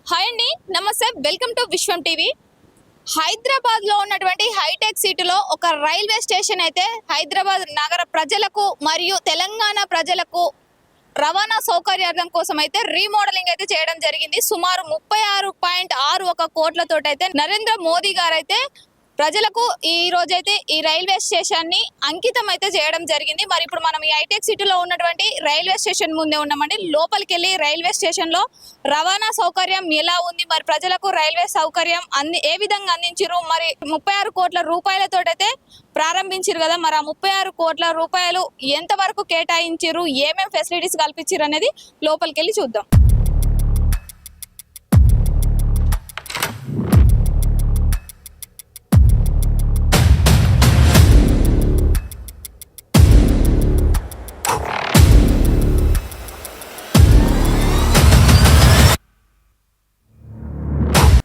Hi అండి, నమస్తే. Welcome to Vishwam TV. Hyderabad లో ఉన్నటువంటి హైటెక్ సిటీలో ఒక రైల్వే స్టేషన్ అయితే హైదరాబాద్ నగర ప్రజలకు మరియు తెలంగాణ ప్రజలకు రవాణా సౌకర్యార్థం కోసం అయితే రీమోడలింగ్ అయితే చేయడం జరిగింది. సుమారు 36.61 కోట్లతోటి అయితే నరేంద్ర మోదీ గారు అయితే ప్రజలకు ఈ రోజైతే ఈ రైల్వే స్టేషన్ ని అంకితం అయితే చేయడం జరిగింది. మరి ఇప్పుడు మనం ఈ హైటెక్ సిటీలో ఉన్నటువంటి రైల్వే స్టేషన్ ముందే ఉన్నామండి. లోపలికి వెళ్ళి రైల్వే స్టేషన్ లో రవాణా సౌకర్యం ఎలా ఉంది, మరి ప్రజలకు రైల్వే సౌకర్యం ఏ విధంగా అందించారు, మరి 36 కోట్ల రూపాయలతో అయితే ప్రారంభించారు కదా, మరి ఆ 36 కోట్ల రూపాయలు ఎంత వరకు కేటాయించారు, ఏమేమి ఫెసిలిటీస్ కల్పించారు అనేది లోపలికి వెళ్ళి చూద్దాం.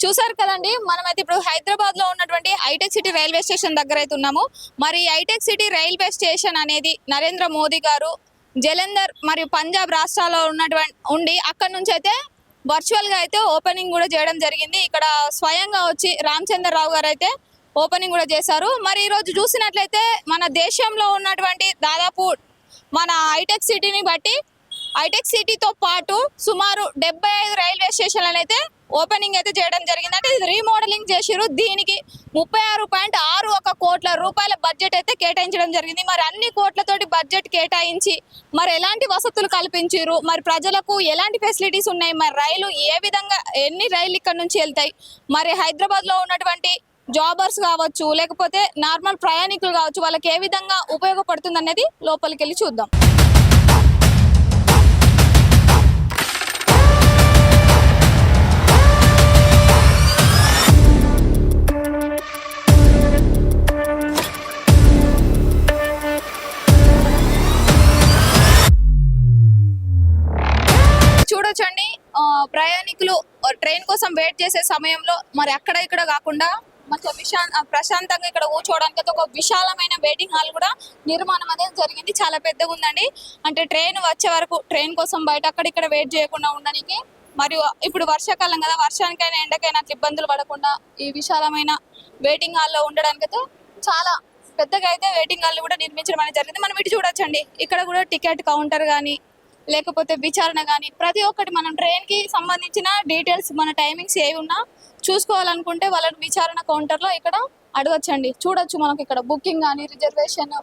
చూసారు కదండి, మనమైతే ఇప్పుడు హైదరాబాద్ లో ఉన్నటువంటి హైటెక్ సిటీ రైల్వే స్టేషన్ దగ్గర అయితే ఉన్నాము. మరి హైటెక్ సిటీ రైల్వే స్టేషన్ అనేది నరేంద్ర మోదీ గారు జలంధర్ మరియు పంజాబ్ రాష్ట్రాల్లో ఉండి అక్కడ నుంచి అయితే వర్చువల్ గా అయితే ఓపెనింగ్ కూడా చేయడం జరిగింది. ఇక్కడ స్వయంగా వచ్చి రామచంద్రరావు గారు అయితే ఓపెనింగ్ కూడా చేశారు. మరి ఈ రోజు చూసినట్లయితే మన దేశంలో ఉన్నటువంటి దాదాపు మన హైటెక్ సిటీని బట్టి హైటెక్ సిటీతో పాటు సుమారు 75 రైల్వే స్టేషన్లను అయితే ఓపెనింగ్ అయితే చేయడం జరిగింది. అంటే ఇది రీమోడలింగ్ చేసిరు. దీనికి 36.61 కోట్ల రూపాయల బడ్జెట్ అయితే కేటాయించడం జరిగింది. మరి అన్ని కోట్లతోటి బడ్జెట్ కేటాయించి మరి ఎలాంటి వసతులు కల్పించారు, మరి ప్రజలకు ఎలాంటి ఫెసిలిటీస్ ఉన్నాయి, మరి రైలు ఏ విధంగా ఎన్ని రైళ్లు ఇక్కడ నుంచి వెళ్తాయి, మరి హైదరాబాద్ లో ఉన్నటువంటి జాబర్స్ కావచ్చు లేకపోతే నార్మల్ ప్రయాణికులు కావచ్చు వాళ్ళకి ఏ విధంగా ఉపయోగపడుతుంది అనేది లోపలికి వెళ్ళి చూద్దాం. చూడొచ్చండి, ప్రయాణికులు ట్రైన్ కోసం వెయిట్ చేసే సమయంలో మరి అక్కడ ఇక్కడ కాకుండా మంచి ప్రశాంతంగా ఇక్కడ కూర్చోవడానికి ఒక విశాలమైన వెయిటింగ్ హాల్ కూడా నిర్మాణం అనేది జరిగింది. చాలా పెద్దగా ఉందండి. అంటే ట్రైన్ వచ్చే వరకు ట్రైన్ కోసం బయట అక్కడిక్కడ వెయిట్ చేయకుండా ఉండడానికి, మరియు ఇప్పుడు వర్షాకాలం కదా, వర్షానికైనా ఎండకైనా ఇబ్బందులు పడకుండా ఈ విశాలమైన వెయిటింగ్ హాల్లో ఉండడానికి అయితే చాలా పెద్దగా అయితే వెయిటింగ్ హాల్ కూడా నిర్మించడం అనేది జరిగింది. మనం ఇటు చూడొచ్చండి, ఇక్కడ కూడా టికెట్ కౌంటర్ కానీ లేకపోతే విచారణ కానీ ప్రతి ఒక్కటి మనం ట్రైన్ కి సంబంధించిన డీటెయిల్స్ మన టైమింగ్స్ ఏవి ఉన్నా చూసుకోవాలనుకుంటే వాళ్ళని విచారణ కౌంటర్ లో ఇక్కడ అడగచ్చండి. చూడొచ్చు మనకి ఇక్కడ బుకింగ్ కానీ రిజర్వేషన్.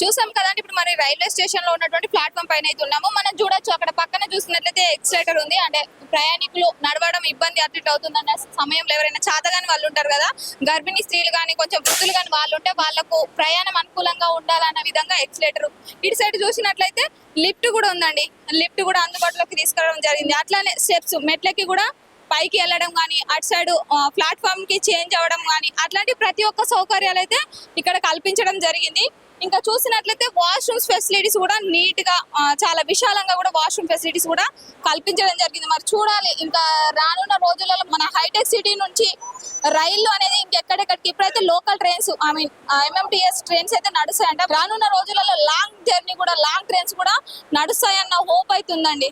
చూసాం కదండి, ఇప్పుడు మరి రైల్వే స్టేషన్ లో ఉన్నటువంటి ప్లాట్ఫామ్ పైన అయితే ఉన్నాము. మనం చూడొచ్చు అక్కడ పక్కన చూసినట్లయితే ఎక్స్లేటర్ ఉంది. అంటే ప్రయాణికులు నడవడం ఇబ్బంది అట్లా అవుతుందన్న సమయంలో ఎవరైనా చాతగాని వాళ్ళు ఉంటారు కదా, గర్భిణీ స్త్రీలు కానీ కొంచెం వృద్ధులు కానీ వాళ్ళు ఉంటే వాళ్ళకు ప్రయాణం అనుకూలంగా ఉండాలన్న విధంగా ఎక్స్లేటర్. ఇటు సైడ్ చూసినట్లయితే లిఫ్ట్ కూడా ఉందండి. లిఫ్ట్ కూడా అందుబాటులోకి తీసుకురావడం జరిగింది. అట్లానే స్టెప్స్ మెట్లకి కూడా పైకి వెళ్ళడం కానీ అటు సైడ్ ప్లాట్ఫామ్ కి చేంజ్ అవ్వడం కానీ అట్లాంటి ప్రతి ఒక్క సౌకర్యాలు అయితే ఇక్కడ కల్పించడం జరిగింది. ఇంకా చూసినట్లయితే వాష్రూమ్స్ ఫెసిలిటీస్ కూడా నీట్ గా చాలా విశాలంగా కూడా వాష్రూమ్ ఫెసిలిటీస్ కూడా కల్పించడం జరిగింది. మరి చూడాలి ఇంకా రానున్న రోజులలో మన హైటెక్ సిటీ నుంచి రైళ్లు అనేది ఇంకెక్కడెక్కడికి ఇప్పుడైతే లోకల్ ట్రైన్స్ MMTS ట్రైన్స్ అయితే నడుస్తాయంట. రానున్న రోజులలో లాంగ్ జర్నీ కూడా లాంగ్ ట్రైన్స్ కూడా నడుస్తాయన్న హోప్ అయితే ఉందండి.